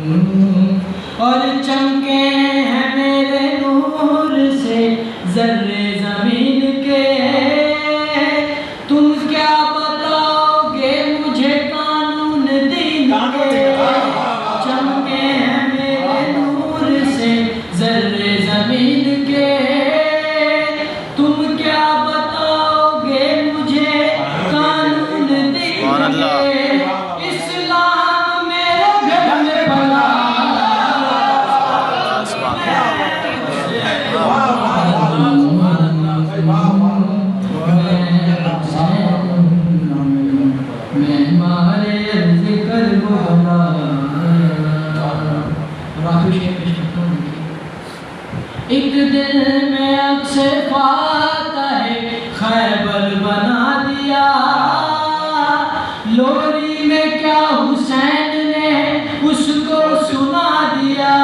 اور چمکے ہیں میرے نور سے ذرے زمین کے، تم کیا بتاؤ گے مجھے قانون دین کے، چمکے ہیں میرے نور سے ذرے زمین کے، تم کیا بتاؤ گے مجھے قانون دین کے، اسلام میرے گھر میں بنا ایک دل میں اکثر فاتح ہے خیبر بنا دیا، لوری میں کیا حسین نے اس کو سنا دیا،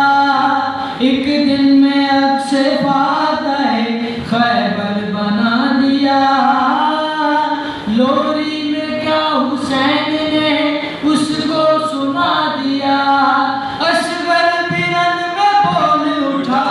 ایک دل میں اکثر فاتح ہے خیبر بنا دیا، لوری میں کیا حسین نے اس کو سنا دیا، اصغر برن میں بول اٹھا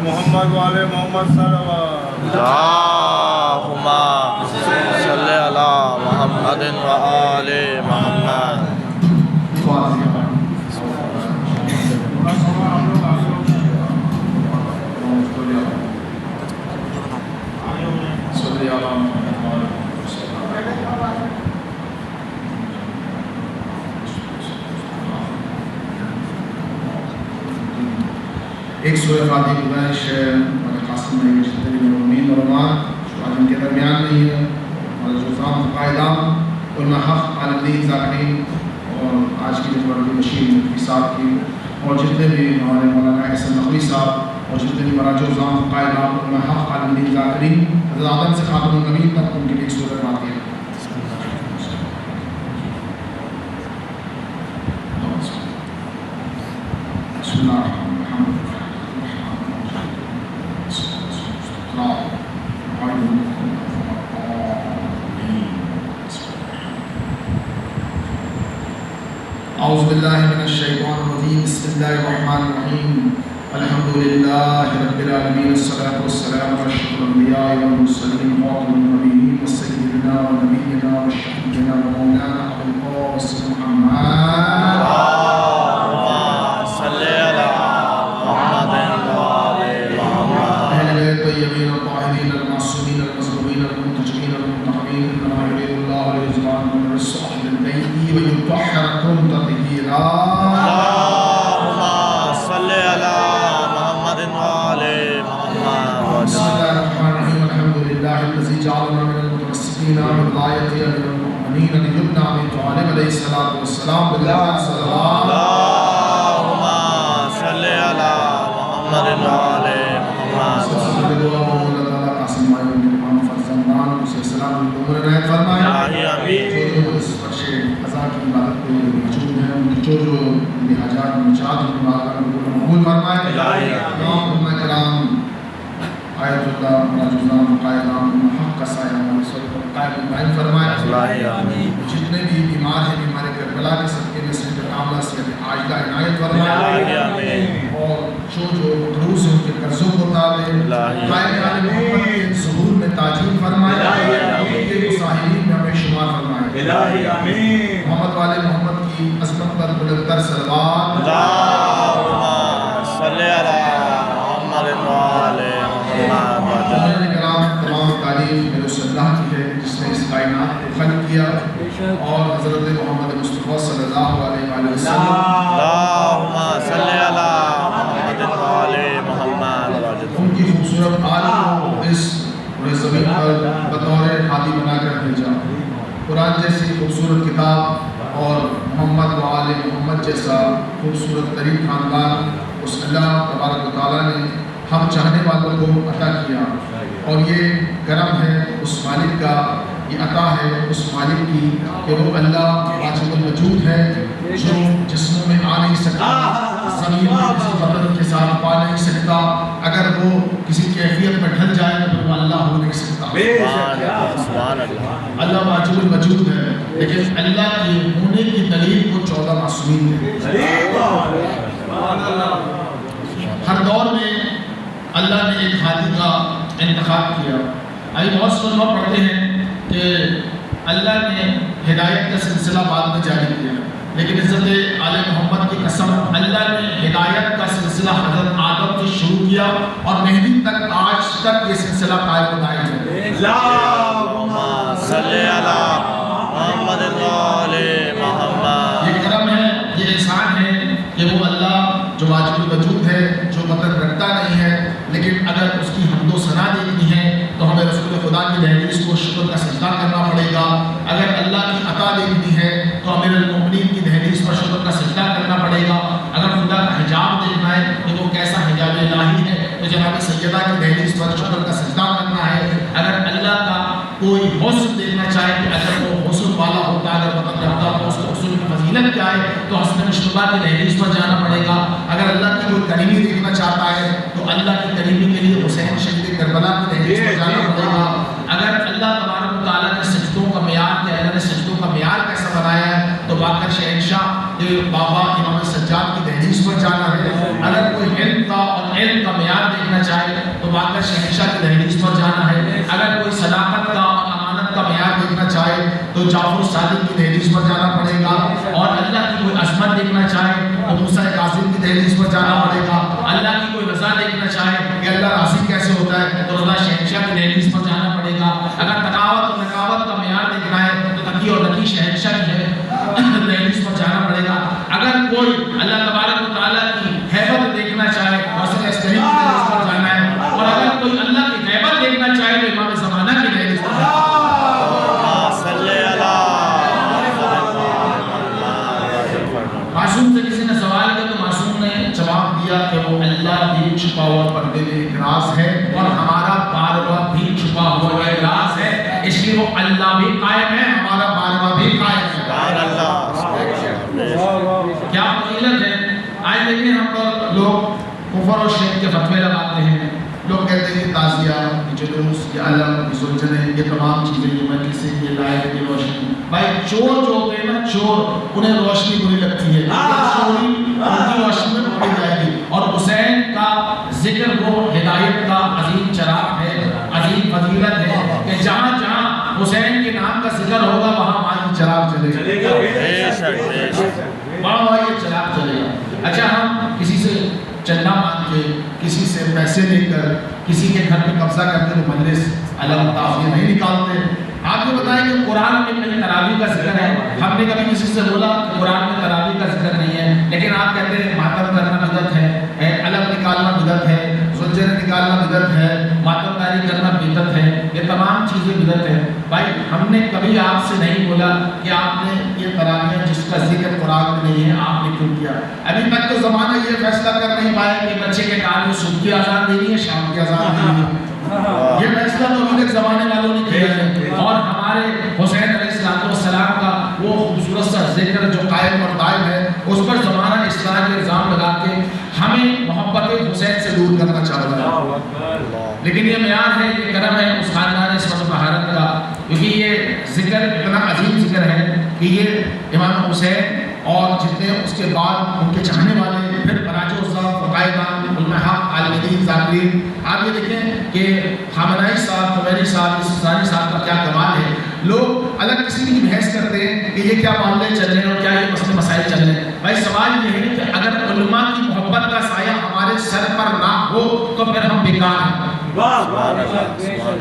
محمد والے محمد صلی اللہ اللہم صلی علی محمد وآل محمد. ایک سورہ فاتحہ کی گزارش ہے ہمارے قاسم بھائی جتنے بھی مرحومین علماء جو آج ان کے درمیان نہیں ہے، ہمارے جو زام قائدان علماء حق عالم دین ذاکرین اور آج کی جو مرحوم بشیر مفتی صاحب کی، اور جتنے بھی ہمارے مولانا احسن نقوی صاحب اور جتنے بھی مراجع زام قائدان علماء حق عالم دین ذاکرین، حضرت آدم سے خاتم النبیین تک ان کے لیے ایک سورہ فاتحہ ہے. بسم اللہ اعوذ باللہ من الشیطان الرجیم بسم اللہ الرحمن الرحیم الحمد للہ رب العالمین الصلاة والسلام علی اشرف الانبیاء والمرسلین خاتم النبیین وسیدنا ونبینا وشفیعنا ومولانا ابو القاسم محمد صلی علی محمد وآل محمد. اہل بیت طیبین الطاہرین المعصومین المظلومین المنتجبین المنتخبین انما یرید اللہ لیذهبن الرجس اهل البیت ویطہرکم تطہیرا. اللہم صلی علی محمد وآل محمد. بسم اللہ الرحمن الرحیم الحمد للہ الذی جعلنا من المتمسکین بالآیۃ من المؤمنین لیبنى من طالب علیہ الصلاۃ والسلام باللہ صلی اللہ. اللہم صلی علی محمد وآل محمد. قاسم بھائی کے تمام فرزندان اسے سلام عمر عنایت فرمائے. جو اس فرش قضا کی عبادت پہ موجود ہیں ان کی جو حاجات منشات ان کی بات قبول فرمائے. تمام علماء کرام آیت اللہ مراج اللہ قائدان حق کا سایہ ہمارے سر پر قائم دائم فرمائے. جتنے بھی بیمار ہیں بیمار کربلا کے صدقے میں صحت کاملہ صحت عاجلہ عنایت فرمائے. اور جو مقروض ہیں ان کے قرضوں کو اتارے. قائم محمد کے ظہور میں تاجیل فرمائے. ان کے مصاحبین میں ہمیں شمار فرمائے. محمد والے محمد کی عظمت پر بلندتر صلوات. اللہم صلی علی محمد وآل محمد. تمام تعریف میرے اللہ کی ہے جس نے اس کائنات کو خلق کیا اور حضرت محمد مصطفیٰ صلی اللہ علیہ وآلہ وسلم. اللہم صلی علی محمد وآل محمد. ان کی خوبصورت آل کو اس زمین پر بطور ہادی بنا کر بھیجا. قرآن جیسی خوبصورت کتاب اور محمد وآل محمد محمد جیسا خوبصورت ترین خاندان اس اللہ تبارک و تعالیٰ نے ہم چاہنے والوں کو عطا کیا، اور یہ کرم ہے اس مالک کا، یہ عطا ہے اس مالک کی کہ وہ اللہ واجب الوجود ہے جو جسموں میں آ نہیں سکتا، زمین میں کسی بدن کے ساتھ پا نہیں سکتا، اگر وہ کسی کیفیت میں ڈھل جائے تو وہ اللہ ہو نہیں سکتا۔ اللہ واجب الوجود ہے، لیکن اللہ کے ہونے کی دلیل وہ 14 معصومین ہیں۔ ہر دور میں اللہ نے ایک ہادی کا انتخاب کیا۔ ابھی بہت سے لوگ پڑھتے ہیں کہ اللہ نے ہدایت کا سلسلہ بعد میں جاری کیا، لیکن عزت آل محمد کی قسم، اللہ نے ہدایت کا سلسلہ حضرت آدم سے شروع کیا اور مہدی تک، آج تک یہ سلسلہ قائم و دائم ہے۔ اللہم صلی علی محمد وعلی محمد۔ یہ کرم ہے، یہ احسان ہے کہ وہ اللہ جو واجب الوجود ہے، جو مطلب رکھتا نہیں ہے، لیکن اگر اس کی حمد و ثنا دیکھنی ہے تو ہمیں رسول خدا کی دہلیز کو شکر کا سجدہ کرنا پڑے گا۔ اگر اللہ کی عطا دیکھنی ہے تو امیر المومنین کی دہلیز پر شکر کا سجدہ کرنا پڑے گا۔ اگر خدا کا حجاب دیکھنا ہے کہ وہ کیسا حجاب الہی ہے تو جناب سیدہ کی دہلیز پر شکر کا سجدہ کرنا ہے۔ اگر اللہ کا کوئی حسن دیکھنا چاہے کہ اگر وہ حسن والا ہوتا، اگر مطلب رکھتا تو اس کو حسن کی فضیلت کیا ہے تو حسن مشتبہ کی دہلیز پر جانا پڑے گا۔ اگر اللہ کی کوئی کریمی دیکھنا چاہتا ہے تو اللہ کی کریمی کے لیے حسین شہید کربلا کی دہلیز پر جانا پڑے گا۔ اگر اللہ تبارک و تعالیٰ نے سجدوں کا معیار کہ اللہ نے سجدوں کا معیار کیسا بنایا ہے تو باقر شہنشاہ بابا امام سجاد کی دہلیز پر جانا ہے۔ اگر کوئی علم کا اور علم کا معیار دیکھنا چاہے تو باقر شہنشاہ کی دہلیز پر جانا ہے۔ اگر کوئی صداقت کا اور امانت کا معیار دیکھنا چاہے تو جعفر صادق کی دہلیز پر جانا پڑے گا۔ اور اللہ کی کوئی عظمت دیکھنا چاہے تو موسیٰ کاظم کی دہلیز پر جانا پڑے گا۔ اللہ کی کوئی رضا دیکھنا چاہے کہ اللہ راضی کیسے ہوتا ہے تو رضا شہنشاہ کی دہلیز پر جانا پڑے گا۔ اگر تقاوت اور نقاوت کا معیار دیکھنا ہے تو تقی اور نقی شہنشاہ کی دہلیز پر جانا پڑے گا۔ اگر کوئی اللہ تبارک و تعالیٰ کی ہیبت دیکھنا چاہے تو حسن عسکری کی دہلیز پر جانا ہے۔ اور اگر کوئی اللہ کی غیبت دیکھنا چاہے تو امام زمانہ کی دہلیز پر جانا ہے۔ معصوم سے کسی نے سوال کیا تو معصوم نے جواب دیا کہ وہ اللہ بھی چھپا ہوا پردے میں ایک راز ہے اور ہمارا بارگاہ بھی چھپا ہوا ایک راز ہے، اس لیے وہ اللہ بھی قائم ہے، ہمارا بارگاہ بھی قائم ہے۔ کیا فضیلت ہے! آج دیکھیں ہم پر لوگ کفر اور شرک کے فتوے لگاتے ہیں، لوگ کہتے ہیں کہ تعزیہ، یہ جلوس، یہ علم، یہ سلجھنے، یہ تمام چیزیں، یہ مجلس سے یہ لائٹ، یہ روشنی۔ بھائی چور جو ہوتے ہیں نا، چور انہیں روشنی بری لگتی ہے، چوری ان کی روشنی میں پکڑی جائے گی۔ اور حسین کا ذکر وہ ہدایت کا عظیم چراغ ہے، عظیم فضیلت ہے کہ جہاں جہاں حسین کے نام کا ذکر ہوگا وہاں وہاں یہ چراغ چلے گا، وہاں وہاں یہ چراغ چلے گا۔ اچھا، ہم کسی سے چندہ مانگ کے، کسی سے پیسے لے کر، کسی کے گھر میں قبضہ کر کے وہ مجلس علم تعزیہ نہیں نکالتے۔ آپ کو بتائیں کہ قرآن میں کہیں تراویح کا ذکر ہے؟ ہم نے کبھی کسی سے بولا کہ قرآن میں تراویح کا ذکر نہیں ہے، لیکن آپ کہتے ہیں ماتم کرنا بدعت ہے، علم نکالنا بدعت ہے، زنجیر نکالنا بدعت ہے، ماتم داری کرنا بدعت ہے، یہ تمام چیزیں بدعت ہیں۔ بھائی ہم نے کبھی آپ سے نہیں بولا کہ آپ نے یہ تراویح جس کا ذکر قرآن میں نہیں ہے آپ نے کیوں کیا۔ ابھی تک تو زمانہ یہ فیصلہ کر نہیں پایا کہ بچے کے کان میں صبح کی اذان دینی ہے شام کی اذان دینی ہے، یہ فیصلہ تو ابھی تک زمانے والوں نے کیا ہے۔ اور ہمارے حسین علیہ السلام کا وہ خوبصورت سا ذکر جو قائم اور دائم ہے، اس پر زمانہ اصلاح کے الزام لگا کے ہمیں محبت حسین سے دور کرنا چاہتا ہے۔ لیکن یہ معیار ہے، یہ کرم ہے اس خاندان اسمت طہارت کا، کیونکہ یہ ذکر اتنا عظیم ذکر ہے کہ یہ امام حسین اور جتنے اس کے بعد ان کے چاہنے والے، پھر براج الزام، فقائدان، علماء، عالم دین، ذاکرین، آپ یہ دیکھیں کہ خامنائی صاحب، خمینی صاحب، سسانی صاحب کا کیا کمال ہے۔ لوگ الگ قسم کی بحث کرتے ہیں کہ یہ کیا معاملے چل رہے ہیں اور کیا یہ مسئلے مسائل چل رہے ہیں۔ بھائی سوال یہ ہے کہ اگر علماء کی محبت کا سایہ ہمارے سر پر نہ ہو تو پھر ہم بیکار ہیں۔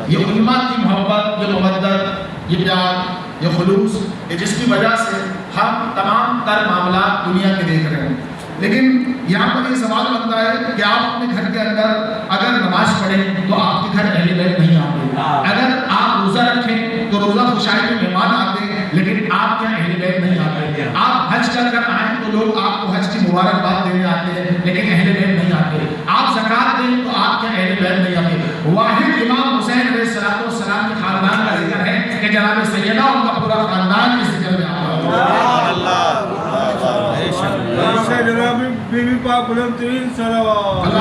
یہ علماء کی محبت، یہ مودت، یہ پیار، یہ خلوص، یہ جس کی وجہ سے ہم تمام تر معاملات دنیا کے دیکھ رہے ہیں۔ لیکن یہاں پر یہ سوال بنتا ہے کہ آپ اپنے گھر کے اندر اگر نماز پڑھیں تو آپ کے گھر اہل بیت نہیں آتے، اگر آپ روزہ رکھیں تو روزہ خوشائی میں مہمان آتے ہیں، لیکن آپ کے اہل بیت نہیں آتے، آپ حج کر آئیں تو لوگ آپ کو حج کی مبارکباد دینے آتے ہیں لیکن اہل بیت نہیں آتے، آپ زکات دیں تو آپ کے اہل بیت نہیں آتے۔ واحد امام حسین علیہ السلام کے خاندان کا ذکر ہے کہ جناب سیدہ ان کا پورا خاندان اس ذکر میں آتا سے جناب بی بی پاک بلند ترین صلوات۔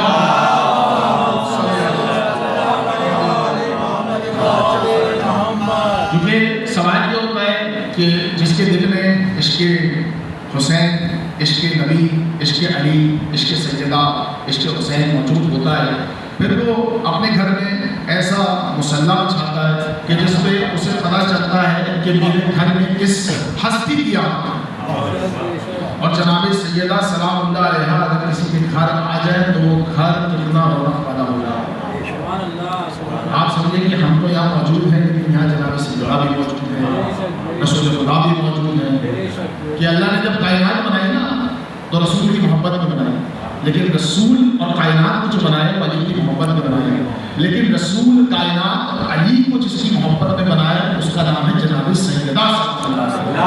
کیونکہ سوال یہ ہوتا ہے کہ جس کے دل میں عشق حسین، عشق نبی، عشق علی، عشق سیدہ، عشق حسین موجود ہوتا ہے، پھر وہ اپنے گھر میں ایسا مسلح بچھاتا ہے کہ جس پہ اسے پتہ چلتا ہے کہ میرے گھر میں کس ہستی کی آمد، اور جناب سیدہ سلام اللہ علیہا اگر کسی کے گھر آ جائے تو وہ گھر کتنا رونق پیدا ہو جائے۔ آپ سمجھیں کہ ہم تو یہاں موجود ہیں لیکن یہاں جناب سیدہ بھی موجود ہیں، رسول خدا بھی موجود ہیں، کہ اللہ نے جب کائنات بنائی نا تو رسول کی محبت میں بنائی، لیکن رسول اور کائنات کو جو بنائے وہ علی کی محبت میں بنائے، لیکن رسول کائنات اور علی کو جس کی محبت میں بنایا اس کا نام ہے جناب سیدہ صلی اللہ علیہ وسلم۔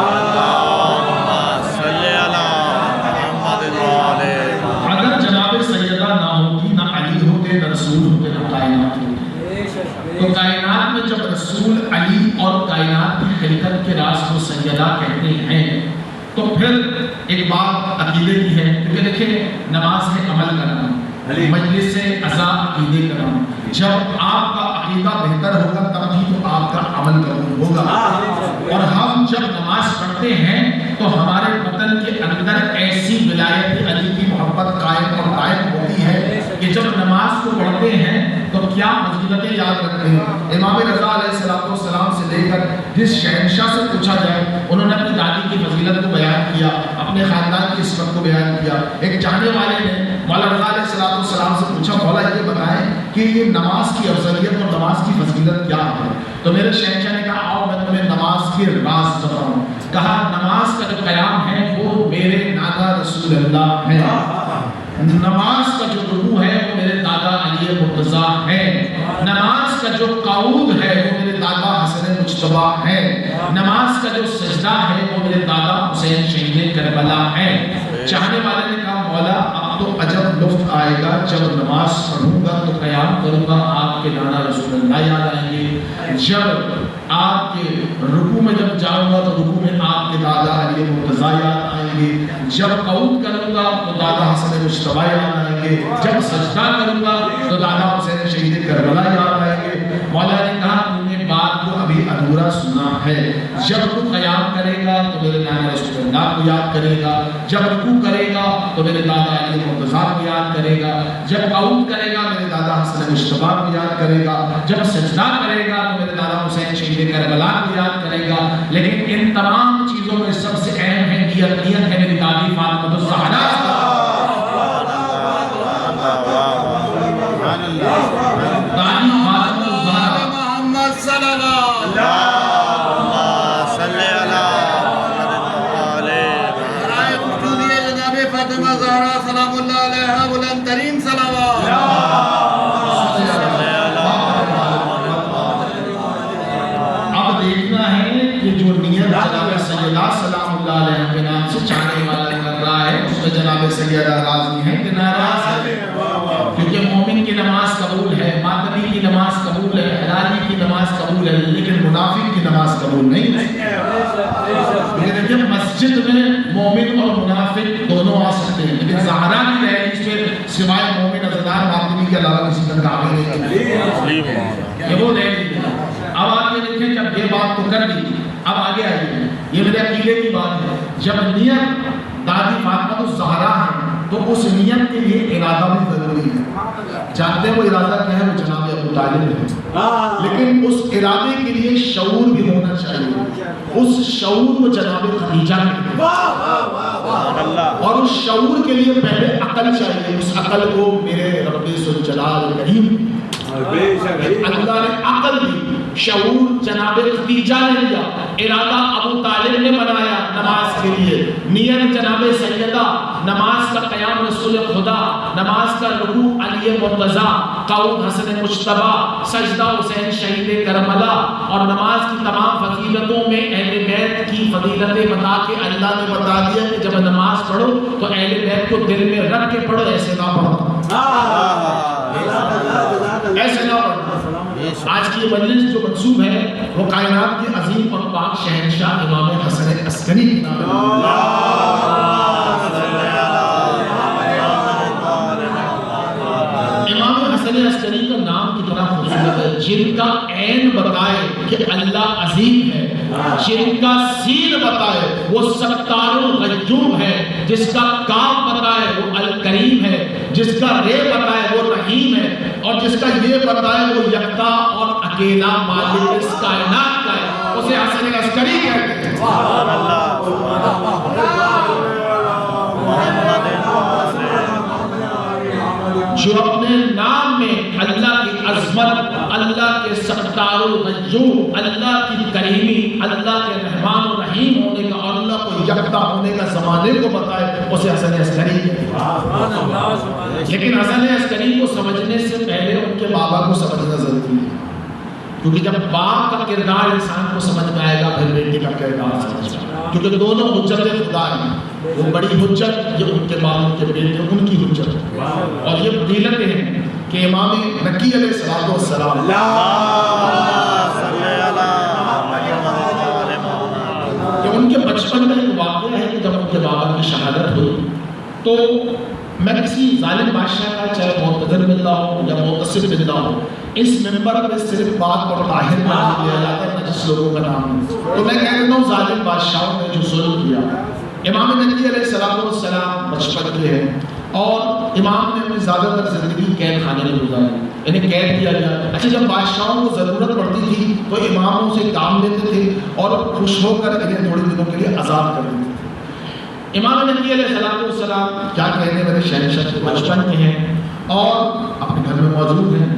اگر جناب سیدہ نہ ہوتی، نہ علی ہوتے، نہ رسول ہوتے، نہ کائنات ہوتے، تو کائنات میں جب رسول علی اور کائنات کی خلقت کے راز کو سیدہ کہتے ہیں تو پھر ایک بات عقیدے کی ہے، کیونکہ دیکھیں نماز ہے عمل کرنا، مجلس سے عزا عقیدے کرنا، جب آپ کا عقیدہ بہتر ہوگا تب ہی تو آپ کا عمل قبول ہوگا۔ اور ہم جب نماز پڑھتے ہیں تو ہمارے بدن کے اندر ایسی ولایت علی کی محبت قائم اور قائم ہوتی ہے کہ جب نماز کو پڑھتے ہیں تو کیا فضیلتیں یاد رکھتے ہیں۔ امام رضا علیہ السلام سے لے کر جس شہنشاہ سے پوچھا جائے انہوں نے اپنی دادی کی فضیلت کو بیان کیا، اپنے خاندان کی عصمت کو بیان کیا۔ ایک چاہنے والے نے مولا رضا علیہ السلام سے پوچھا مولا یہ بتائیں کہ یہ نماز کی افضلیت اور نماز کی فضیلت کیا ہے؟ تو میرے شہنشاہ نے کہا آؤ میں تمہیں نماز کے راز بتاؤں۔ کہا نماز کا جو قیام ہے وہ میرے نانا رسول اللہ ہے، نماز کا جو رکوع ہے وہ میرے دادا علی مرتضیٰ ہے، نماز کا جو قعود ہے وہ میرے دادا حسن مجتبیٰ ہے، نماز کا جو سجدہ ہے وہ میرے دادا حسین شہید کربلا ہے۔ چاہنے والے نے کہا مولا اب تو عجب لطف آئے گا جب نماز پڑھوں گا تو قیام کروں گا آپ کے نانا رسول اللہ یاد آئیں گے، جب آپ کے رکوع میں جب جاؤں گا تو رکوع میں آپ کے دادا علی مرتضیٰ یاد آئیں گے، جب قعود کروں گا تو دادا حسن مجتبیٰ یاد آئیں گے، جب سجدہ کروں گا تو دادا حسین شہید کربلا یاد آئیں گے۔ مولا نے کہا تم نے بات کو ابھی ادھورا سنا ہے، جب تو قیام کرے گا تو میرے نانا رسول اللہ کو یاد کرے گا، جب رکوع کرے گا تو میرے دادا علی مرتضیٰ کو یاد کرے گا، جب قعود کرے گا میرے دادا حسن مجتبیٰ کو یاد کرے گا، جب سجدہ کرے گا تو میرے دادا حسین شہید کربلا کو یاد کرے گا۔ لیکن ان تمام چیزوں میں سب سے اہم ہے نیت ہے میری دادی فاطمہ الزہرا۔ دادی فاطمہ الزہرا محمد صلی اللہ فاطمہ زہرا سلام اللہ علیہا بلند ترین صلوات۔ اب دیکھنا ہے کہ جو نیت جناب سیدہ سلام اللہ علیہ کے نام سے چاہنے والا کر رہا ہے اس میں جناب سیدہ راضی ہے کہ ناراض ہے، کیونکہ مومن کی نماز قبول ہے، ماتمی کی نماز قبول ہے، حلالی کی نماز قبول ہے، لیکن منافق کی نماز قبول نہیں ہے۔ دیکھیں مسجد میں مومن اور منافق دونوں آ سکتے ہیں، لیکن زہرا کی دہلیز پہ سوائے مومن ازدار ماتمی کے علاوہ کسی کا کعبہ نہیں ہے، یہ وہ دہلیز ہے۔ اب آگے دیکھیں جب یہ بات تو کر دی اب آگے آئیے، یہ میرے عقیدے کی بات ہے، جب نیت دادی فاطمہ الزہرا ہے تو اس نیت کے لیے ارادہ بھی ضروری ہے۔ جانتے ہیں وہ ارادہ کیا ہے؟ وہ جناب ابو طالب ہے، لیکن اس ارادے کے لیے شعور بھی ہونا چاہیے، اس شعور کو جناب خدیجہ نے، اور اس شعور کے لیے پہلے عقل چاہیے، اس عقل کو میرے رب ذوالجلال کریم اللہ نے عقل دی، شعور جناب خدیجہ نے دیا، ارادہ ابو طالب نے بنایا نماز کے لیے، نیت جناب سیدہ، نماز کا قیام رسول خدا، نماز کا رکوع علی مرتضیٰ، قعود حسن مجتبیٰ، سجدہ حسین شہید کربلا، اور نماز کی تمام فضیلتوں میں اہل بیت کی فضیلتیں بتا کے اللہ نے بتا دیا کہ جب نماز پڑھو تو اہل بیت کو دل میں رکھ کے پڑھو، ایسے نہ پڑھو، ایسے نہ پڑھو۔ آج کی مجلس جو منسوب ہے وہ کائنات کے عظیم اور پاک شہنشاہ امام حسن عسکری کی نام ہے۔ امام حسن عسکری کا نام کتنا خوبصورت ہے، جن کا عین بتائے کہ اللہ عظیم ہے، جن کا سین بتائے وہ ستار الغیوب ہے، جس کا کاف بتائے وہ الکریم ہے، جس کا رے بتائے وہ رحیم ہے، اور جس کا یہ بتائے وہ یکتا اور اکیلا مالک اس کائنات کا ہے، اسے حسن عسکری کہتے ہیں۔ جو اپنے نام میں اللہ کی عظمت، اللہ کے ستار الغیوب، اللہ کی کریمی، اللہ کے رحمان و رحیم ہونے کا اور اللہ کو یکتا ہونے کا زمانے کو بتائے، اسے حسن عسکری کہتے ہیں۔ لیکن حسن عسکری کو سمجھنے سے پہلے ان کے بابا کو سمجھنا ضروری ہے، کیونکہ جب باپ کا کردار انسان کو سمجھ میں آئے گا پھر بیٹے کا کردار سمجھ میں آئے گا، کیونکہ دونوں حجت خدا ہیں، وہ بڑی حجت یہ ان کے باپ ان کے بیٹے ان کی حجت ہے، اور یہ فضیلتیں ہیں کہ امام مکی علیہ السلام کہ ان کے بچپن میں ایک واقعہ ہے کہ جب ان کے بابا کی شہادت ہوئی تو میں کسی ظالم بادشاہ کا چاہے معتذر ملہ ہو یا معتصم ملہ ہو، اس ممبر میں صرف پاک اور طاہر نام لیا جاتا ہے جس لوگوں کا نام ہے، تو میں کہہ دیتا ہوں ظالم بادشاہوں نے جو ظلم کیا۔ امام مکی علیہ السلام بچپن کے ہیں اور امام نے اپنی زیادہ تر زندگی قید خانے میں گزاری، انہیں قید کیا گیا۔ اچھا جب بادشاہوں کو ضرورت پڑتی تھی تو اماموں سے کام لیتے تھے اور خوش ہو کر انہیں تھوڑے دنوں کے لیے آزاد کر دیتے تھے۔ امام نبی علیہ السلام کیا کہنے والے شہنشاہ کے بچپن کے ہیں اور اپنے گھر میں موجود ہیں۔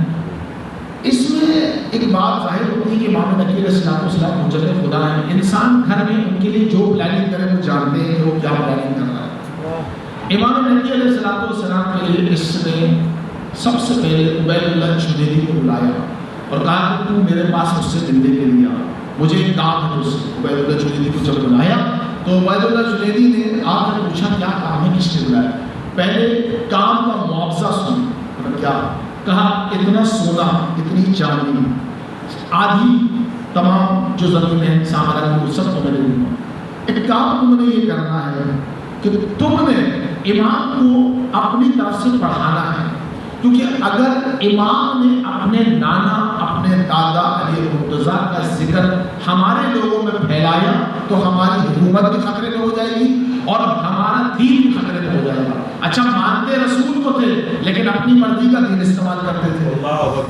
اس میں ایک بات ظاہر ہوتی ہے کہ امام نبی علیہ السلام حجت خدا ہیں، انسان گھر میں ان کے لیے جو پلاننگ کرے وہ جانتے ہیں کہ وہ کیا پلاننگ کر رہا ہے۔ امام نبی علیہ السلام کے لیے اس نے سب سے پہلے عبید اللہ جنیدی کو بلایا اور کہا کہ تو میرے پاس مجھ سے ملنے کے لیے آ، مجھے ایک کام ہے تجھ سے۔ عبید اللہ جنیدی کو جب بلایا تو عبید اللہ جنیدی نے آ کر پوچھا کیا کام ہے، کس نے بلایا؟ پہلے کام کا معاوضہ سن، کیا کہا؟ اتنا سونا، اتنی چاندی، آدھی تمام جو زمین ہے سامان کو سب تمہیں دے دوں گا۔ ایک کام تم نے یہ کرنا ہے کہ تم نے امام کو اپنی طرف سے پڑھانا ہے، کیونکہ اگر امام نے اپنے نانا اپنے دادا علی مرتضیٰ کا ذکر ہمارے لوگوں میں پھیلایا تو ہماری حکومت بھی خطرے میں ہو جائے گی اور ہمارا دین بھی خطرے میں ہو جائے گا۔ اچھا مانتے رسول کو تھے لیکن اپنی مرضی کا دین استعمال کرتے تھے۔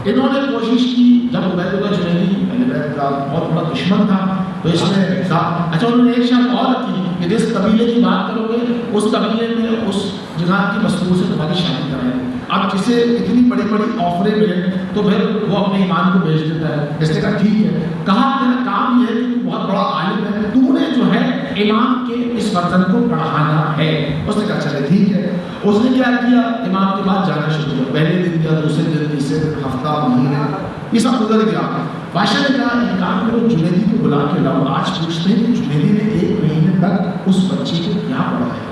انہوں نے کوشش کی، جب عبید اللہ جنیدی اہل بیت کا بہت بڑا دشمن تھا تو اس نے کہا، اچھا انہوں نے ایک شرط اور رکھی کہ جس قبیلے کی بات کرو گے اس قبیلے میں اس جگہ کی مستور سے تمہاری شادی کرائیں گے۔ اب جسے اتنی بڑی بڑی آفریں ملے تو پھر وہ اپنے ایمان کو بیچ دیتا ہے۔ اس نے کہا ٹھیک ہے، کہا تیرا کام یہ ہے کہ تو بہت بڑا عالم ہے، تو نے جو ہے امام کے اس فرزند کو پڑھانا ہے۔ اس نے کہا چلے ٹھیک ہے۔ اس نے کیا کیا؟ امام کے بعد جانا شروع کیا، پہلے دن کیا، دوسرے دن، تیسرے دن، ہفتہ، مہینے، یہ سب گزر گیا۔ بادشاہ نے کہا ایک کام کرو، جنیدی کو بلا کے لاؤ، آج پوچھتے ہیں کہ جنیدی نے 1 مہینے تک اس بچے کو کیا پڑھایا۔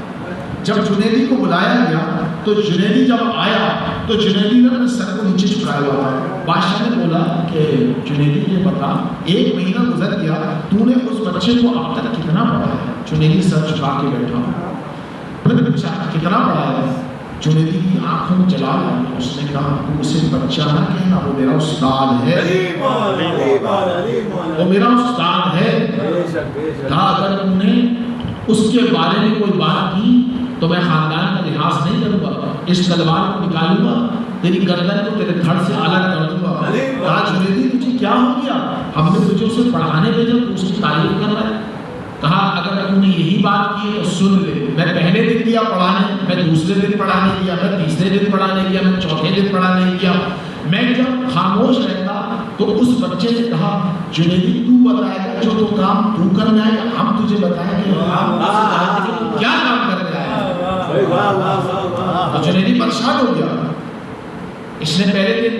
جب جنیدی کو بلایا گیا تو جنیدی جب آیا تو جنیدی نے اپنے سر کو نیچے چکایا ہوا تھا۔ بادشاہ نے بولا کہ جنیدی یہ بتا 1 مہینہ گزر گیا، تو نے اس بچے کو اب تک کتنا پڑھایا؟ جنیدی سر چکا کے بیٹھا، پھر پوچھا کتنا پڑھایا؟ جنیدی کی آنکھوں میں جلال آیا، اس نے کہا تو اسے بچہ نہ کہنا، وہ میرا استاد ہے، وہ میرا استاد ہے۔ کہا اگر تم نے اس کے بارے میں کوئی بات کی تو میں خاندان کا لحاظ نہیں کروں گا، اس تلوار کو نکالوں گا، تیری گردن کو تیرے دھڑ سے الگ کر دوں گا۔ کہا جنیدی تجھے کیا ہو گیا؟ ہم نے تجھے اسے پڑھانے بھیجا تو اس کی تعریف کر رہا ہے۔ کہا اگر تم نے یہی بات کی تو سن لے، میں پہلے دن گیا پڑھانے، میں دوسرے دن پڑھانے گیا، میں تیسرے دن پڑھانے گیا، میں چوتھے دن پڑھانے گیا، میں جب خاموش رہتا تو اس بچے نے کہا جنیدی تو بتائے گا جو تو کام تو کرنا ہے، ہم تجھے بتائیں گے کیا کام کرنا ہے. تو جنیدی پریشان ہو گیا. اس نے پہلے دن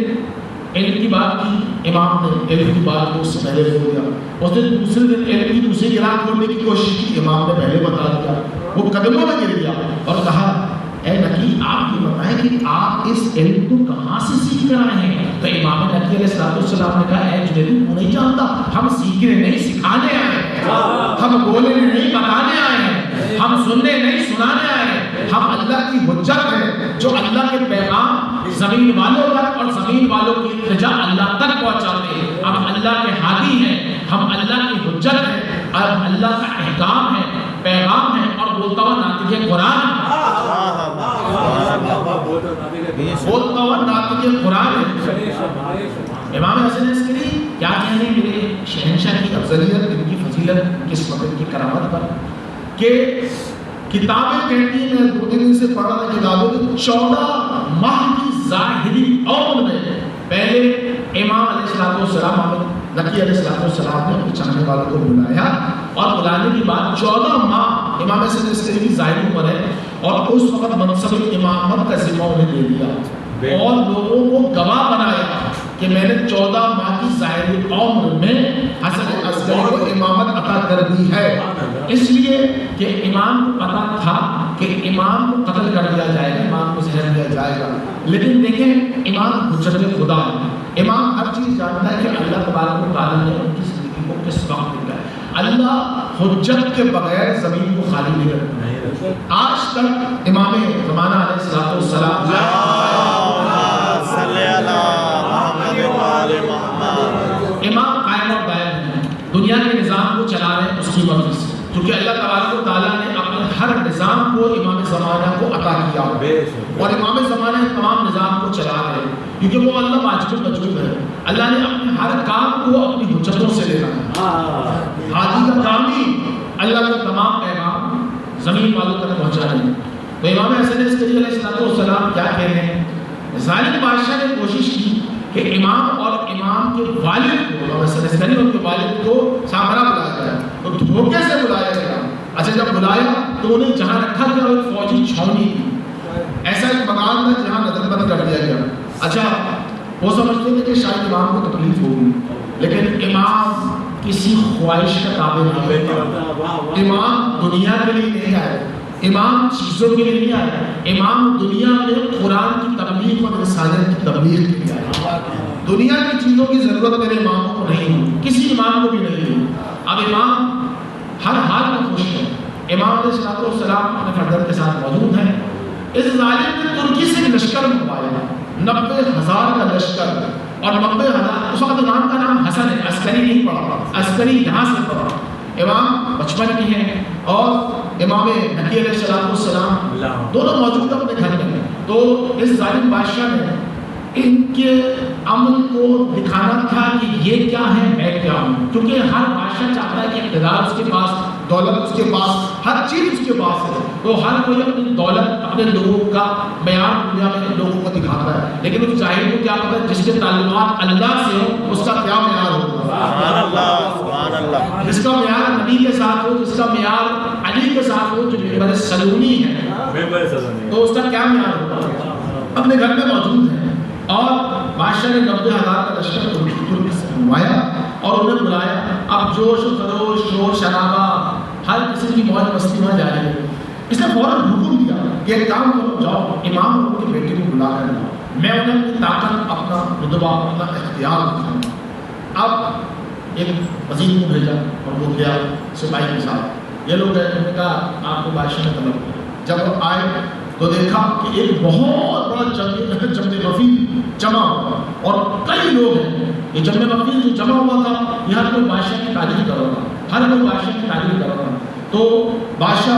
علم کی بات کی، امام نے علم کی بات کو اس سے پہلے بول دیا. اس نے دوسرے دن علم کی دوسری گراہ کھولنے کی کوشش کی، امام نے پہلے بتا دیا. وہ قدموں میں گر گیا اور کہا اے نقی آپ یہ بتائیں کہ آپ اس علم کو کہاں سے سیکھ کر آئے ہیں؟ تو امام نقی علیہ السلام نے کہا اے جنیدی تو نہیں جانتا، ہم سیکھنے نہیں سکھانے آئے ہیں، ہم بولنے نہیں بتانے آئے ہیں، ہم سننے نہیں سنانے آئے ہیں. ہم اللہ کی حجت ہے جو اللہ کے پیغام زمین والوں تک اور زمین والوں کی التجا اللہ تک پہنچاتے ہیں. ہم اللہ کے ہادی ہیں، ہم اللہ کی حجت ہیں، اور اللہ کا احکام ہے، پیغام ہے اور بولتا ہوا ناطق قرآن ہے. بولتا ہوا ناطق قرآن ہے. امام حسن عسکری کیا کہنے میرے شہنشاہ کی افضلیت، ان کی فضیلت، ان کی عصمت، ان کی کرامت پر کہ کتابیں کہتی ہیں، میں 2 دن سے پڑھا تھا کتابوں کی 14 ماہ کی ظاہری عمر میں پہلے امام علیہ السلام نقی علیہ السلام نے اپنے چاہنے والوں کو بلایا اور بلانے کے بعد 14 ماہ امام حسن عسکری کی ظاہری عمر ہے اور اس وقت منصب امامت کا ذمہ انہیں دے دیا اور لوگوں کو گواہ بنایا کہ میں نے 14 ماہ کی ظاہری عمر میں حسن عسکری کو امامت عطا کر دی ہے. اس لیے کہ امام کو پتا تھا کہ امام کو قتل کر دیا جائے گا، امام کو زہر دیا جائے گا، لیکن دیکھیں امام حجت خدا ہے. امام ہر چیز جانتا ہے کہ اللہ تبارک و تعالیٰ نے ان کی زندگی کو کس وقت دیا ہے. اللہ حجت کے بغیر زمین کو خالی نہیں رکھتا. آج تک امام زمانہ علیہ السلام امام قائم اور دائم ہیں، دنیا کے نظام کو چلا رہے ہیں اس کی مرضی سے، کیونکہ اللہ تبارک و تعالیٰ نے اپنے ہر نظام کو امام زمانہ کو عطا کیا اور امام زمانہ تمام نظام کو چلا رہے ہیں کیونکہ وہ اللہ واجب مجبور ہے. اللہ نے اپنے ہر کام کو اپنی حجتوں سے لینا ہے. ہادی کا کام ہی اللہ کا تمام پیغام زمین والوں تک پہنچانا ہے. تو امام حسن عسکری علیہ السلام کیا کہہ رہے ہیں؟ ظالم بادشاہ نے کوشش کی کہ امام اور امام کے والد کو، امام حسن عسکری اور ان کے والد کو سامرا بلایا گیا تو دھوکے سے بلایا گیا. اچھا جب بلایا تو انہیں جہاں رکھا گیا اور ایک فوجی چھاونی تھی، ایسا ایک مکان تھا جہاں نظر بند کر دیا گیا. اچھا وہ سمجھتے تھے کہ شاید امام کو تکلیف ہوگی، لیکن امام کسی خواہش کا تابع نہیں ہے. امام دنیا کے لیے نہیں آئے، امام چیزوں کے لیے نہیں آئے، امام دنیا میں قرآن کی تبلیغ اور رسالت کی تبلیغ کے لیے آئے. دنیا کی چیزوں کی ضرورت میرے امام کو نہیں ہوئی، کسی امام کو بھی نہیں ہوئی. اب امام ہر حال میں خوش ہے. امام علیہ السلام اپنے فرزند کے ساتھ موجود ہیں. اس ظالم نے ترکی سے ایک لشکر منگوایا، 90,000 کا لشکر اور 90,000. اس وقت امام کا نام حسن ہے، عسکری نہیں پڑھا، عسکری یہاں سے پڑھا. امام بچپن کی ہیں اور امام نقی علیہ السلام دونوں موجود اپنے گھر میں. تو اس ظالم بادشاہ نے ان کے عمل کو دکھانا تھا کہ یہ کیا ہے میں کیا ہوں، کیونکہ ہر بادشاہ چاہتا ہے کہ اقتدار اس کے پاس، دولت اس کے پاس، ہر چیز اس کے پاس ہے. تو ہر کوئی اپنی دولت، اپنے لوگوں کا معیار دنیا میں لوگوں کو دکھاتا ہے، لیکن اس ظاہر کو کیا پتا ہے جس کے تعلقات اللہ سے ہو اس کا کیا معیار ہوگا. جس کا معیار نبی کے ساتھ ہو، جس کا معیار علی کے ساتھ ہو جو بڑے سلونی ہے، تو اس کا کیا معیار ہوگا. اپنے گھر میں موجود ہیں اور بادشاہ نے 90,000 کا لشکر ترکی سے منگوایا اور انہیں بلایا. اب جوش و خروش، شور شرابہ، ہر قسم کی موج مستی وہاں جاری ہے. اس نے فوراً حکم دیا کہ ایک کام کرو، جاؤ امام اور ان کے بیٹے کو بلا کر لاؤ، میں انہیں اپنی طاقت، اپنا رتبہ، اپنا اختیار دکھاؤں گا. اب ایک وزیر کو بھیجا اور وہ گیا سپاہی کے ساتھ. یہ لوگ گئے، انہوں نے کہا آپ کو بادشاہ نے طلب کیا. جب وہ آئے تو دیکھا کہ ایک بہت بڑا جمع وفید جمع ہوا اور کئی لوگ ہیں. یہ جمع وفید جو جمع ہوا تھا یہ ہر کوئی بادشاہ کی تعریف کر رہا تھا، ہر کوئی بادشاہ کی تعریف کر رہا تھا. تو بادشاہ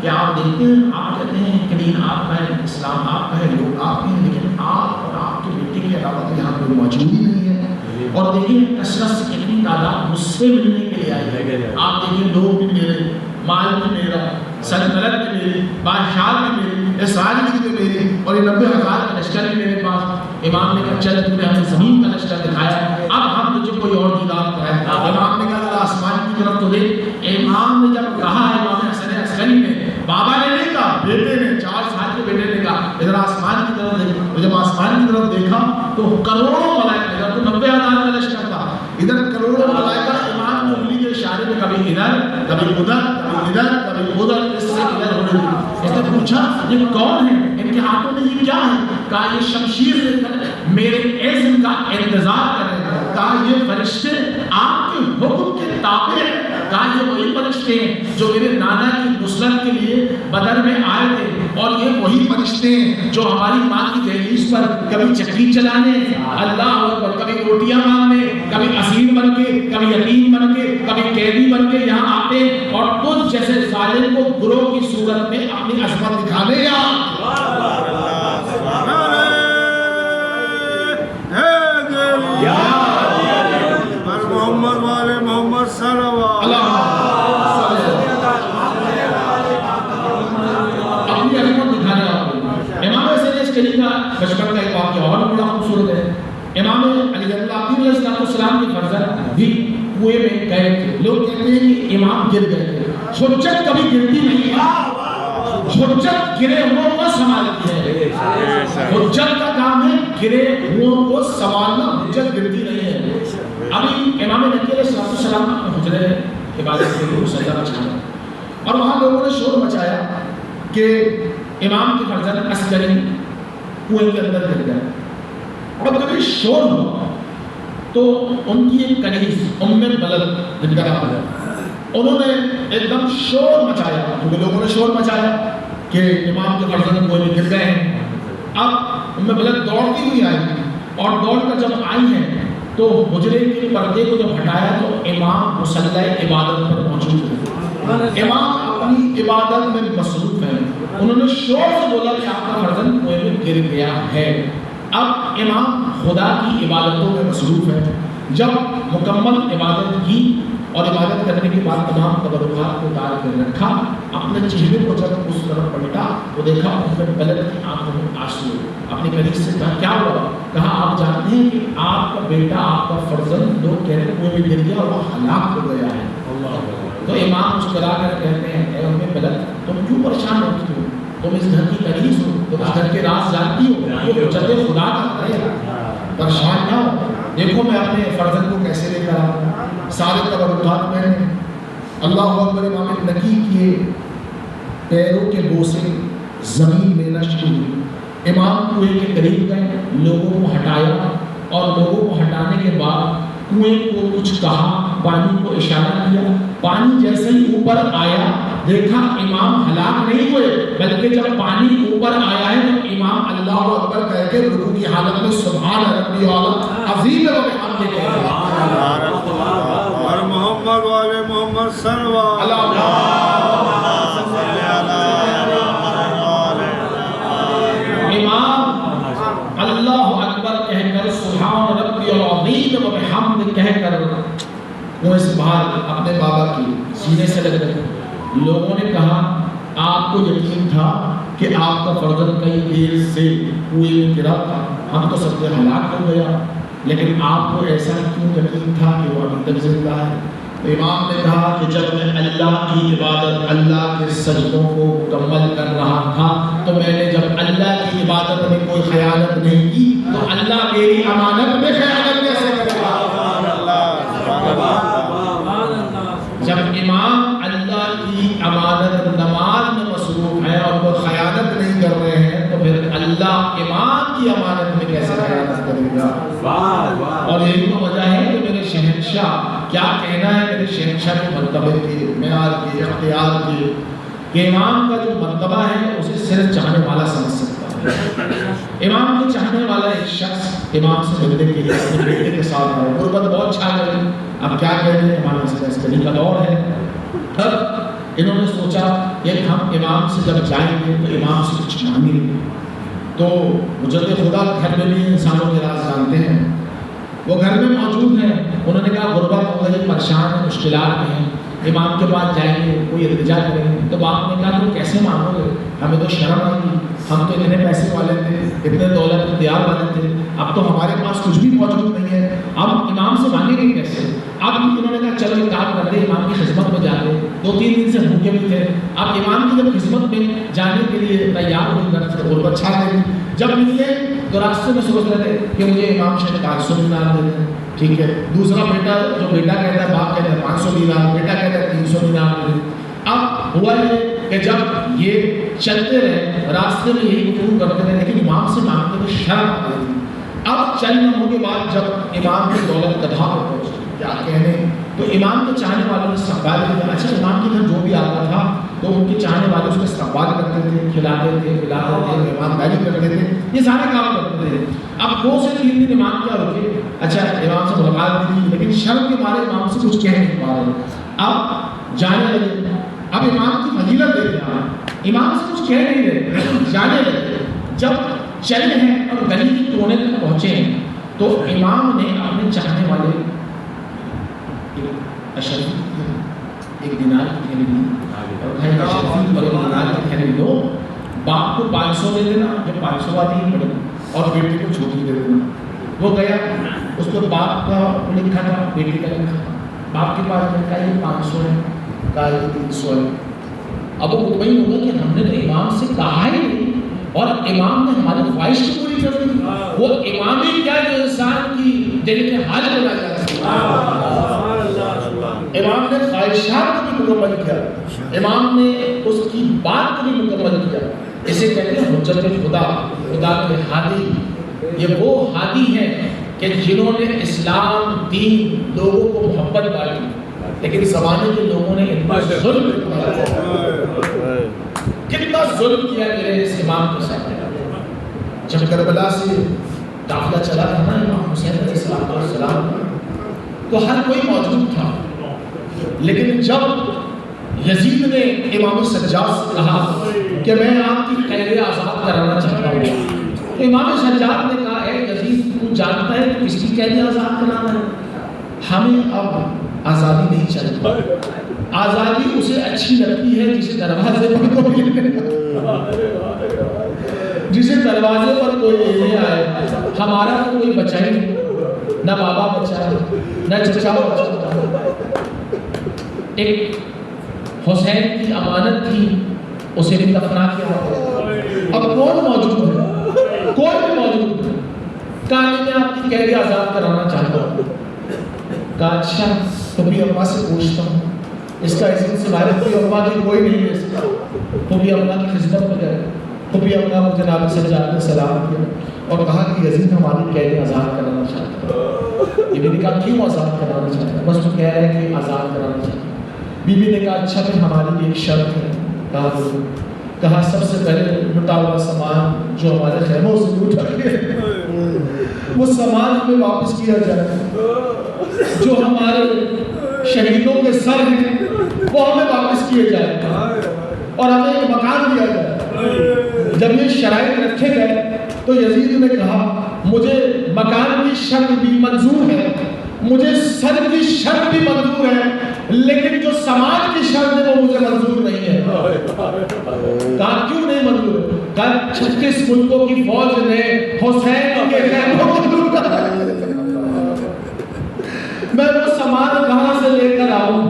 کہ آپ دیکھتے ہیں، آپ کہتے ہیں کہ دین آپ کا ہے، اسلام آپ کا ہے، لوگ آپ کے ہیں، لیکن آپ اور آپ کے بیٹے کے علاوہ تو یہاں کوئی موجود ہی نہیں ہے. اور دیکھیں کثرت سے کتنی تعداد مجھ سے ملنے کے لیے آئی ہے. آپ دیکھیں لوگ بھی میرے، مال بھی میرا، سلطنت بھی میری، بادشاہ بھی میری، اس راجنی بھی میری، اور یہ 90,000 کا لشکر بھی میرے پاس۔ امام نے کہا چل تو نے ہمیں زمین کا لشکر دکھایا، اب ہم تجھے کوئی اور دیدار کرائیں۔ امام نے کہا ذرا آسمان کی طرف تو دیکھ۔ امام نے جب کہا، امام حسن عسکری نے، بابا نے نہیں کہا، بیٹے نے، 4 سال کے بیٹے نے کہا ادھر آسمان کی طرف دیکھ۔ جب آسمان کی طرف دیکھا تو کروڑوں ملائکہ، ادھر تو 90,000 کا لشکر تھا، ادھر کروڑوں ملائکہ امام نے انگلی کے اشارے میں کبھی ادھر کبھی ادھر کبھی ادھر کبھی ادھر، اس سے ادھر ہو رہی تھی۔ اس نے پوچھا یہ کون ہے، ان کے ہاتھوں میں یہ کیا ہے؟ کہا یہ شمشیر لے کر میرے اذن کا انتظار کر رہے ہیں۔ کہا یہ فرشتے آپ کے حکم کے تابع ہیں۔ کہا یہ وہی فرشتے ہیں جو میرے نانا کی نصرت کے لیے بدر میں آئے تھے، اور یہ وہی فرشتے ہیں جو ہماری ماں کی دہلیز پر کبھی چکی چلانے، اللہ اکبر، کبھی روٹیاں مانگنے، کبھی اسیر بن کے، کبھی یتیم بن کے، کبھی قیدی بن کے یہاں آتے، اور تجھ جیسے ظالم کو گروہ کی صورت میں اپنی عظمت دکھانے یا محمد والے محمد صلوات اپنی عظمت دکھانے آپ کو۔ امام حسن عسکری کا بچپن کا ایک واقعہ اور بڑا خوبصورت ہے۔ امام علی علیہ السلام کے فرزند بھی کنویں میں گئے تھے۔ لوگ کہتے ہیں کہ امام گر گئے تھے۔ حجت کبھی گرتی نہیں ہے، حجت گرے ہوں کو سنبھالتی ہے۔ حجت کا کام ہے گرے ہوں کو سنبھالنا، حجت گرتی نہیں ہے۔ ابھی امام نبی علیہ السلام حجرے عبادت کے لیے سجدہ بچھایا، اور وہاں لوگوں نے شور مچایا کہ امام کے فرزند عسکری کنویں کے اندر گر گئے، اور کبھی شور ہوا تو ان کی ایک کنیز بلد جن کا نام ہے، انہوں نے ایک دم شور مچایا، کیونکہ لوگوں نے شور مچایا کہ امام کے فرزند کنویں میں گر گئے ہیں۔ اب بلد دوڑتی ہوئی آئی، اور دوڑ کر جب آئی ہیں تو حجرے کے پردے کو جب ہٹایا تو امام مصلی عبادت پر موجود ہے۔ امام اپنی عبادت میں مصروف ہیں۔ انہوں نے شور سے بولا کہ آپ کا فرزند کنویں میں گر گیا ہے۔ اب امام خدا کی عبادتوں میں مصروف ہے۔ جب مکمل عبادت کی اور عبادت کرنے کے بعد تمام تبرکات کو اتار کر رکھا، اپنے چہرے کو جب اس طرف پلٹا تو دیکھا ان میں بلد کی آنکھوں میں آنسو۔ اپنے قریب سے کہا کیا ہوا؟ کہا آپ جانتے ہیں کہ آپ کا بیٹا، آپ کا فرزند، لوگ کہہ رہے ہیں کنویں میں گر گیا اور وہ ہلاک ہو گیا ہے۔ تو امام مسکرا کر کہتے ہیں اے ام بلد، تم کیوں پریشان ہوتی ہو؟ تم اس گھر کی کنیز ہو، تم اس گھر کے راز جانتی ہو، یہ حجت خدا کا ہے، پریشان نہ ہو۔ دیکھو میں اپنے فرزند کو کیسے لے کر آؤں، سارے تبرکات میں نے۔ اللہ اکبر۔ امام نکی کے پیروں کے بوسے زمین میں نشر ہوئی۔ امام کنویں کے قریب گئے، لوگوں کو ہٹایا، اور لوگوں کو ہٹانے کے بعد کنویں کو کچھ کہا، پانی کو اشارہ کیا۔ پانی جیسے ہی اوپر آیا دیکھا امام ہلاک نہیں ہوئے، بلکہ جب پانی اوپر آیا ہے تو امام اللہ اکبر کہہ کے رکوع کی حالت میں سبحان ربی اعلیٰ عظیم و بحمدہ کہہ رہے ہیں۔ اور محمد والے محمد صلوات امام اللہ اکبر کہہ کر سبحان ربی العظیم و بحمدہ کہہ کر وہ اس باہر اپنے بابا کی سینے سے لگ گئے۔ لوگوں نے کہا آپ کو یقین تھا کہ آپ کا فرزند کئی دیر سے کنویں میں گرا تھا، ہم تو سب سے ہلاک ہو گیا، لیکن آپ کو ایسا کیوں یقین تھا کہ وہ ابھی تک زندہ ہے؟ تو امام نے کہا کہ جب میں اللہ کی عبادت، اللہ کے سجدوں کو مکمل کر رہا تھا تو میں نے جب اللہ کی عبادت میں کوئی خیانت نہیں کی تو اللہ میری امانت میں خیانت کیسے کرے گا؟ جب امام اللہ کی امانت نماز میں مصروف ہے اور وہ خیانت نہیں کر رہے ہیں تو پھر اللہ امام کی امانت میں کیسے خیانت کرے گا؟ اور یہی تو وجہ ہے کہ میرے شہنشاہ، کیا کہنا ہے میرے شہنشاہ کے مرتبے کے، معیار کے، اختیار کے، کہ امام کا جو مرتبہ ہے اسے صرف چاہنے والا سمجھ سکتا ہے۔ امام کو چاہنے والا ایک شخص امام سے ملنے کے لیے اپنے بیٹے کے ساتھ آئے، غربت بہت چھا گئی، اب کیا کہتے ہیں، امام حسن عسکری کا دور ہے۔ اب انہوں نے سوچا کہ ہم امام سے جب جائیں گے تو امام سے کچھ مانگیں گے، تو حجت خدا گھر میں بھی انسانوں کے راز جانتے ہیں، وہ گھر میں موجود ہیں۔ انہوں نے کہا غربت ہو گئی، پریشان ہیں، مشکلات میں ہیں، امام کے پاس جائیں گے, کوئی التجا کریں گے, تو باپ نے کہا تو کیسے مانگو گے, ہمیں تو شرم آئے گی, ہم تو اتنے پیسے والے تھے, اتنے دولت اختیار والے تھے, اب تو ہمارے پاس کچھ بھی موجود نہیں ہے, اب امام سے مانگیں گے کیسے. اب انہوں نے کہا چلو ایک کام کرتے, امام کی خدمت میں جاتے, 2-3 دن سے بھوکے بھی تھے, اب امام کی جب خدمت میں جانے کے لیے تیار ہوئی گھر سے غربت چھا گئی, جب نکلے تو راستے میں سوچ رہے تھے کہ مجھے امام شاید 500 دینار دے دیں, ٹھیک ہے. دوسرا بیٹا, جو بیٹا کہتا ہے, باپ کہتا ہے 500 دینار, بیٹا کہتا ہے 300 دینار دے دیں. اب ہوا یہ کہ جب یہ چلتے رہے راستے میں یہی گفتگو کرتے رہے, لیکن امام سے مانگتے ہوئے شرم آ گئی. اب چند لمحوں کے بعد جب امام کی دولت گدھا پر پہنچی, کیا کہنے, تو امام کے چاہنے والوں نے استقبال کیا. اچھا, امام کے گھر جو بھی آتا تھا تو ان کے چاہنے والے اس کا استقبال کرتے تھے, کھلاتے تھے, پلاتے تھے, مہمانداری کرتے تھے, یہ سارے کام کرتے تھے. اب 2 سے 3 دن امام کیا رکے, اچھا امام سے ملاقات بھی, لیکن شرم کے مارے امام سے کچھ کہہ نہیں پا رہے. اب جانے لگے, اب امام کی فضیلت دیکھ رہا, امام سے کچھ کہہ نہیں رہے, جانے لگے. جب چلے ہیں اور گلی کی کونے تک پہنچے ہیں تو امام نے اپنے چاہنے والے ایک دینار کی تھیلی دی اور کہا اشرفی اور ایک دینار کی تھیلی دو, باپ کو 500 دے دینا, جو 500 والی ہی پڑے, اور بیٹے کو چھوٹی دے دینا. وہ گیا, اس کو باپ کا لکھا تھا, بیٹی کا لکھا تھا, باپ کے پاس میں کہا یہ 500 ہے, کہا یہ 300 ہے. اب وہ مطمئن ہوگا کہ ہم نے تو امام سے کہا ہی نہیں اور امام نے ہماری خواہش کی پوری کر دی. وہ امام ہی کیا جو انسان کی دل کے حال بنا جاتا ہے. امام نے خواہشات کو بھی مکمل کیا, امام نے اس کی بات کو بھی مکمل کیا. اسے کہتے ہیں حجت خدا, خدا کے ہادی. یہ وہ ہادی ہیں کہ جنہوں نے اسلام دین لوگوں کو محبت بانٹی, لیکن زمانے کے لوگوں نے اتنا ظلم کتنا ظلم کیا میرے اس امام کے ساتھ. جب کربلا سے قافلہ چلا تھا نا امام حسین علیہ السلام, تو ہر کوئی موجود تھا, لیکن جب یزید نے امام سجاد سے کہا کہ میں آپ کی قید آزاد کرانا چاہتا ہوں, تو امام سجاد نے کہا اے یزید, تو جانتا ہے تو کس کی قید آزاد کرانا ہے, ہمیں اب آزادی نہیں چاہیے. آزادی اسے اچھی لگتی ہے جسے دروازے پر کوئی جسے دروازے پر کوئی لینے آئے. ہمارا تو کوئی بچا ہی نہیں, نہ بابا بچا, نہ چچا بچا. ایک حسین کی امانت تھی, اسے بھی دفنا کیا. اب کون موجود ہے, کوئی بھی موجود ہے. کہا میں آپ کی قید آزاد کرانا چاہتا ہوں. کہا اچھا, پھوپھی اماں سے پوچھتا ہوں, اس کا اذن سے ہمارے پھوپھی اماں کی کوئی نہیں ہے. پھوپھی اماں کی خدمت میں گئے, پھوپھی اماں کو جناب سجاد نے سلام کیا اور کہا کہ یزید ہماری قید آزاد کرانا چاہتا ہے. یہ بھی نے کہا کیوں آزاد کرانا چاہتا ہے, بس وہ کہہ رہے ہیں کہ آزاد کرانا چاہتا ہے. بی بی نے کہا اچھا پھر ہماری ایک شرط ہے. کہا سب سے پہلے لٹا ہوا سامان جو ہمارے خیموں سے لوٹا گیا وہ سامان ہمیں واپس کیا جائے, جو ہمارے شہیدوں کے سر ہیں وہ ہمیں واپس کیے جائے اور ہمیں ایک مکان دیا جائے. جب یہ شرائط رکھے گئے تو یزید نے کہا مجھے مکان کی شرط بھی منظور ہے, مجھے سر کی شرط بھی منظور ہے, لیکن جو سامان کی شرط ہے وہ مجھے منظور نہیں ہے. کہا کیوں نہیں منظور ہے؟ کہا 36 ملکوں کی فوج نے حسین کے خیموں کو لوٹا, میں وہ سامان کہاں سے لے کر آؤں؟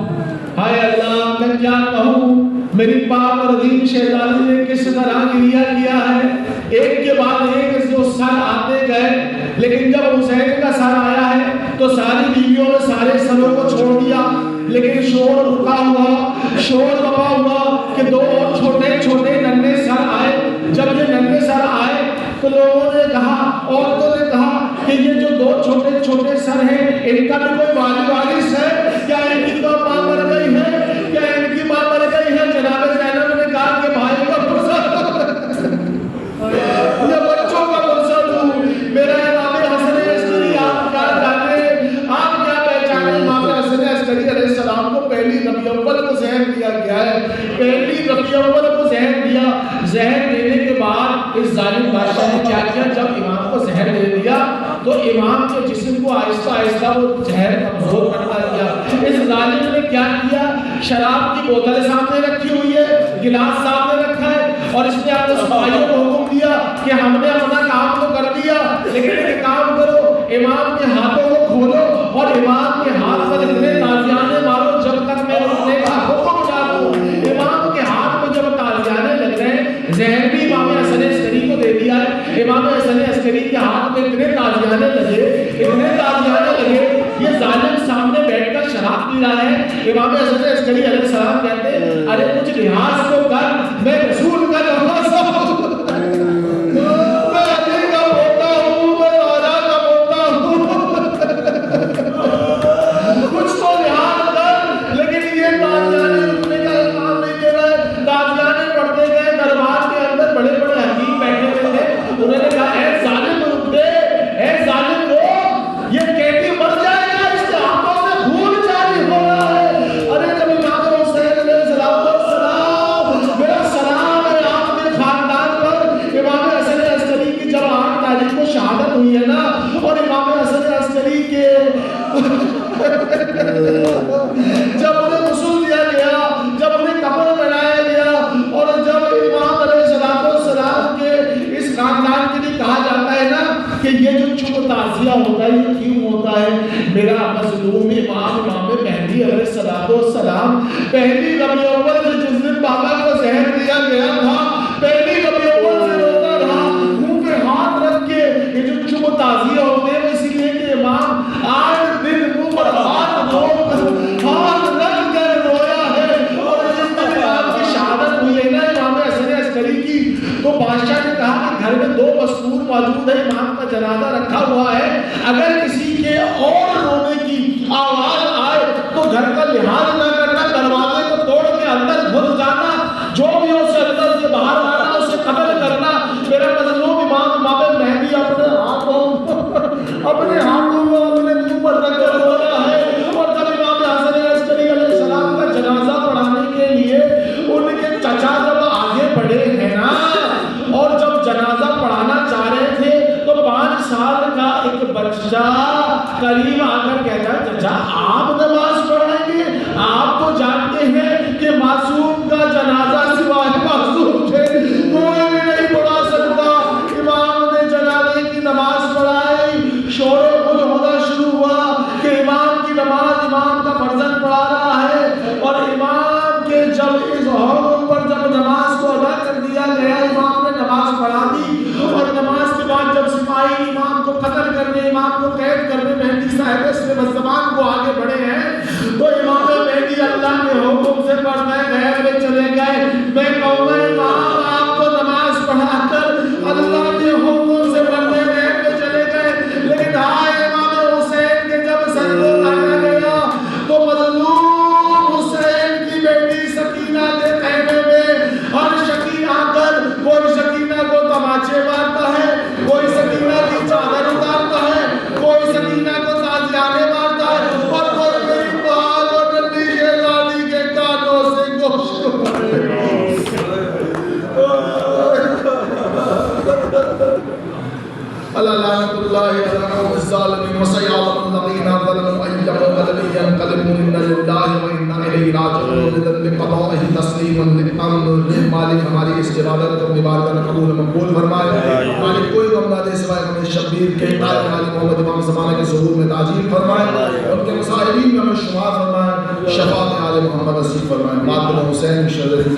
ہائے اللہ, میں کیا کہوں, میری پاک اور عظیم شہزادی نے کس طرح گریہ کیا ہے. ایک کے بعد ایک جو سر آتے گئے, لیکن جب حسین کا سر آیا ہے تو ساری بیویوں نے سارے سروں کو چھوڑ دیا, لیکن شور رکا ہوا, شور دبا ہوا کہ 2 اور چھوٹے چھوٹے ننھے سر آئے. جب یہ ننھے سر آئے تو لوگوں نے کہا, عورتوں نے کہا کہ یہ جو 2 چھوٹے چھوٹے سر ہیں ان کا بھی کوئی وارث ہے کیا, ان کی تو ماں مر گئی ہے کیا, ان کی ماں مر گئی ہے. جناب زینب نے کہا کہ بھائی کا پرسہ یا بچوں کا پرسہ دوں, میرا امام حسن عسکری آپ کیا جانے, آپ کیا پہچانے. امام حسن عسکری علیہ السلام کو پہلی ربیع الاول کو زہر دیا گیا ہے, پہلی ربیع الاول کو زہر دیا. زہر دینے کے بعد اس ظالم بادشاہ نے کیا کیا, جب امام کو زہر دے دیا تو امام کے جسم کو آہستہ آہستہ وہ زہر کمزور کرتا گیا. اس ظالم نے کیا کیا؟ شراب کی بوتل سامنے رکھی ہوئی ہے, گلاس سامنے رکھا ہے, اور اس نے اپنے سپاہیوں کو حکم دیا کہ ہم نے اپنا کام تو کر دیا, لیکن ایک کام کرو, امام کے ہاتھوں کو کھولو اور امام کے ہاتھ پر اتنے تازیانے مارو جب تک میں اٹھنے کا حکم نہ دوں. امام کے ہاتھ میں جب تازیانے لگ رہے, زہر بھی امام حسن عسکری کو دے دیا ہے. امام حسن عسکری کے ہاتھ میں اتنے تازیانے لگے, یہ ظالم سامنے بیٹھ کر شراب پی رہا ہے. امام حسن عسکری علیہ السلام کہتے ہیں ارے کچھ لحاظ تو کر, میں رسول کا نواسا ہوں, میں علی کا پوتا ہوں, میں راجا کا پوتا ہوں, کچھ تو لحاظ کر. لیکن یہ تازیانے رکنے کا کام نہیں دے رہا ہے. تازیانے پڑھتے گئے, دربار کے اندر بڑے بڑے حکیم بیٹھے ہوئے تھے. انہوں نے کہا اے ظالم رک دے, اے ظالم روک, یہ قیدی مر جائے گا, اس کے ہاتھوں سے خون جاری ہو رہا ہے. ارے جب امام حسین علیہ السلام, میرا سلام ہے آپ کے خاندان پر. امام حسن عسکری کی جب 8 تاریخ کو شہادت ہوئی ہے نا, اور امام حسن عسکری کے جب انہیں غسل دیا گیا, جب انہیں کفن پہنایا گیا, اور جب امام علیہ السلام کے اس خاندان کے لیے کہا جاتا ہے نا کہ یہ جو چپ تعزیہ ہوتا ہے یہ کیوں ہوتا ہے, میرا مظلوم امام مہدی علیہ السلام پہلی ربیع اول سے جس دن بابا کو زہر دیا گیا تھا, پہلی ربیع اول سے روتا رہا منہ پہ ہاتھ رکھ کے. یہ جو چپ تعزیہ ہوتے ہیں اسی لیے کہ امام 8 دن منہ پر ہاتھ رکھ کر رویا ہے. اور جس دن امام کی شہادت ہوئی ہے نا امام حسن عسکری کی, تو بادشاہ نے کہا کہ گھر میں 2 مستور موجود ہیں, امام کا جنازہ رکھا ہوا ہے, اگر کسی کے اور رونے کی آواز آئے تو گھر کا لحاظ نہ کرنا, دروازے کو توڑ کے اندر گھس جانا, جو بھی ہو اسے اندر سے باہر آنا, اسے قتل کرنا. میرا مظلوم امام مہدی اپنے ہاتھوں کو اپنے منہ پر رکھ کر رو رہا ہے. اور جب امام حسن عسکری علیہ السلام کا جنازہ پڑھانے کے لیے ان کے چچا جب آگے بڑھے ہیں نا, اور جب جنازہ پڑھانا چاہ رہے تھے تو 5 سال کا ایک بچہ قریب آ کر کہتا ہے چچا آپ نماز پڑھائیں گے, آپ تو جانتے ہیں کہ معصوم کا جنازہ سوائے معصوم کے کوئی بھی نہیں پڑھا سکتا. امام نے جنازے کی نماز پڑھائی, شور و غل ہونا شروع ہوا کہ امام کی نماز امام کا فرزند پڑھا رہا ہے. اور امام کے جب اس حکم پر جب نماز کو ادا کر دیا گیا, امام نے نماز پڑھا دی, اور نماز کے بعد جب سپاہی امام کو قتل کرنے, امام کو قید کرنے مہدی صاحب سے مستمان کو آگے بڑھے ہیں, تو امام مہدی اللہ کے حکم سے پردہ غیب میں چلے گئے. میں کہوں گا امام آپ کو نماز پڑھا کر اللہ کے حکم سے پردہ غیب میں چلے گئے, لیکن ہائے امام حسین کے جب سر کو کاٹا گیا تو مظلوم حسین کی بیٹی سکینہ کے خیمے میں ہر شکی آ کر کوئی سکینہ کو تماچے مارتا ہے, کوئی سکینہ کی چادر اتارتا ہے, کوئی سکینہ کو تازیانے مارتا ہے, اور کوئی میری بال اور ننھی شہزادی کے کانوں سے گوشت لعنت اللہ علی الظالمین وسيعلم الذين ظلموا أي منقلب ينقلبون إنا لله وإنا إليه راجعون. بقضائه تسليما للأمر مالک ہماری اس عبادت کو نبھانا قبول مقبول فرمائے. مالک کوئی غم نہ دے سوائے ہمیں شبیر کے قائد مالک محمد امام زمانہ کے ظہور میں تعجیل فرمائے, ان کے مصائبین میں ہمیں شمار فرمائے, شفاعت آل محمد نصیب فرمائے. ماتم حسین شہزادی